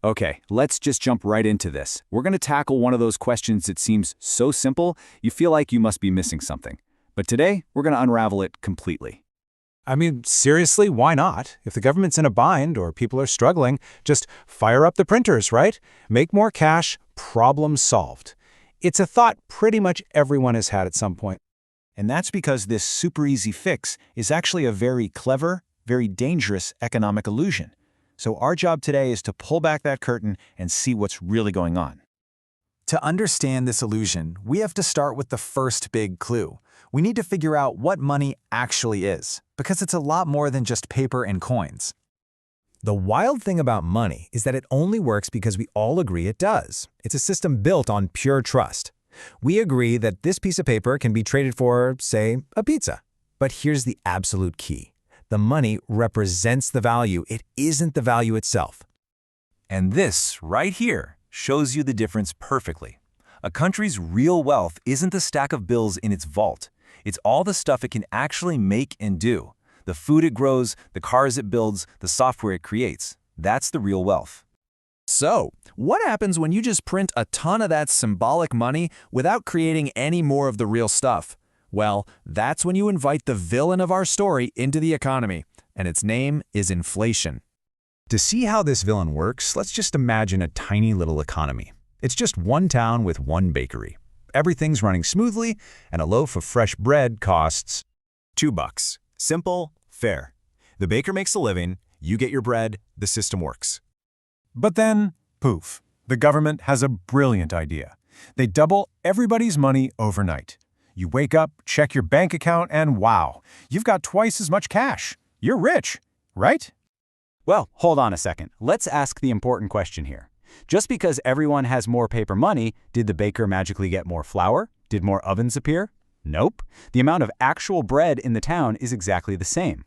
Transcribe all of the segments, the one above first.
Okay, let's just jump right into this. We're going to tackle one of those questions that seems so simple, you feel like you must be missing something. But today, we're going to unravel it completely. I mean, seriously, why not? If the government's in a bind or people are struggling, just fire up the printers, right? Make more cash, problem solved. It's a thought pretty much everyone has had at some point. And that's because this super easy fix is actually a very clever, very dangerous economic illusion. So our job today is to pull back that curtain and see what's really going on. To understand this illusion, we have to start with the first big clue. We need to figure out what money actually is, because it's a lot more than just paper and coins. The wild thing about money is that it only works because we all agree it does. It's a system built on pure trust. We agree that this piece of paper can be traded for, say, a pizza. But here's the absolute key. The money represents the value. It isn't the value itself. And this, right here, shows you the difference perfectly. A country's real wealth isn't the stack of bills in its vault. It's all the stuff it can actually make and do. The food it grows, the cars it builds, the software it creates. That's the real wealth. So, what happens when you just print a ton of that symbolic money without creating any more of the real stuff? Well, that's when you invite the villain of our story into the economy, and its name is inflation. To see how this villain works, let's just imagine a tiny little economy. It's just one town with one bakery. Everything's running smoothly, and a loaf of fresh bread costs $2. Simple, fair. The baker makes a living, you get your bread, the system works. But then, poof, the government has a brilliant idea. They double everybody's money overnight. You wake up, check your bank account, and wow, you've got twice as much cash. You're rich, right? Well, hold on a second. Let's ask the important question here. Just because everyone has more paper money, did the baker magically get more flour? Did more ovens appear? Nope. The amount of actual bread in the town is exactly the same.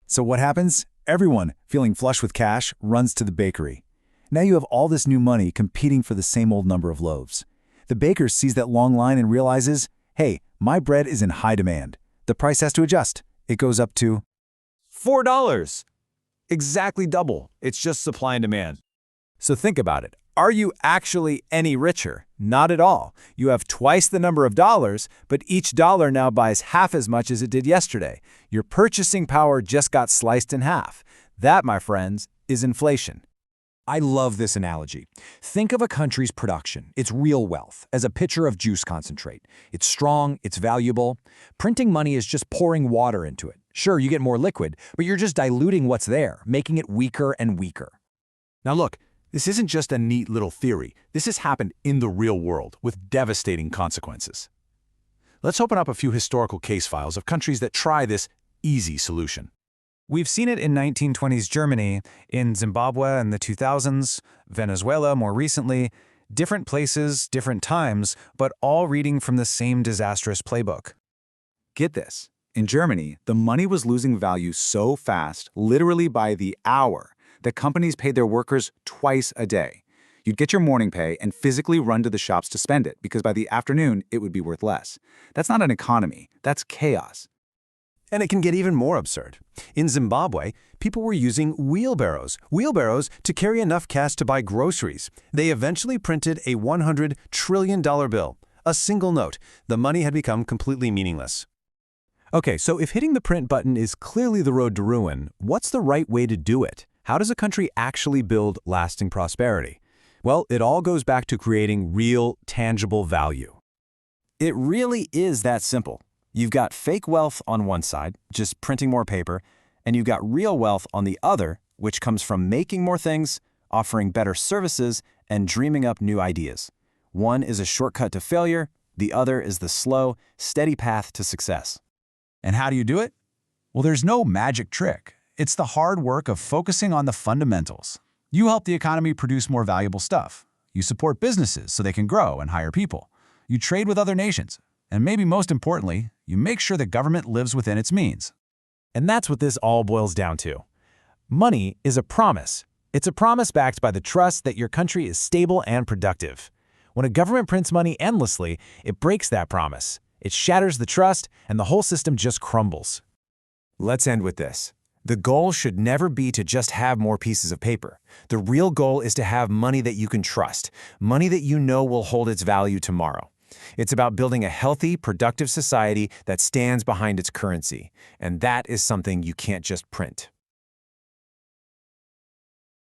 So what happens? Everyone, feeling flush with cash, runs to the bakery. Now you have all this new money competing for the same old number of loaves. The baker sees that long line and realizes, hey, my bread is in high demand. The price has to adjust. It goes up to $4. Exactly double. It's just supply and demand. So think about it. Are you actually any richer? Not at all. You have twice the number of dollars, but each dollar now buys half as much as it did yesterday. Your purchasing power just got sliced in half. That, my friends, is inflation. I love this analogy. Think of a country's production, its real wealth, as a pitcher of juice concentrate. It's strong, it's valuable. Printing money is just pouring water into it. Sure, you get more liquid, but you're just diluting what's there, making it weaker and weaker. Now look, this isn't just a neat little theory. This has happened in the real world with devastating consequences. Let's open up a few historical case files of countries that try this easy solution. We've seen it in 1920s Germany, in Zimbabwe in the 2000s, Venezuela more recently, different places, different times, but all reading from the same disastrous playbook. Get this. In Germany, the money was losing value so fast, literally by the hour, that companies paid their workers twice a day. You'd get your morning pay and physically run to the shops to spend it, because by the afternoon, it would be worth less. That's not an economy. That's chaos. And it can get even more absurd. In Zimbabwe, people were using wheelbarrows to carry enough cash to buy groceries. They eventually printed a $100 trillion bill, a single note. The money had become completely meaningless. Okay, so if hitting the print button is clearly the road to ruin, what's the right way to do it? How does a country actually build lasting prosperity? Well, it all goes back to creating real, tangible value. It really is that simple. You've got fake wealth on one side, just printing more paper, and you've got real wealth on the other, which comes from making more things, offering better services, and dreaming up new ideas. One is a shortcut to failure, the other is the slow, steady path to success. And how do you do it? Well, there's no magic trick. It's the hard work of focusing on the fundamentals. You help the economy produce more valuable stuff. You support businesses so they can grow and hire people. You trade with other nations. And maybe most importantly, you make sure the government lives within its means. And that's what this all boils down to. Money is a promise. It's a promise backed by the trust that your country is stable and productive. When a government prints money endlessly, it breaks that promise. It shatters the trust, and the whole system just crumbles. Let's end with this. The goal should never be to just have more pieces of paper. The real goal is to have money that you can trust, money that you know will hold its value tomorrow. It's about building a healthy, productive society that stands behind its currency, and that is something you can't just print.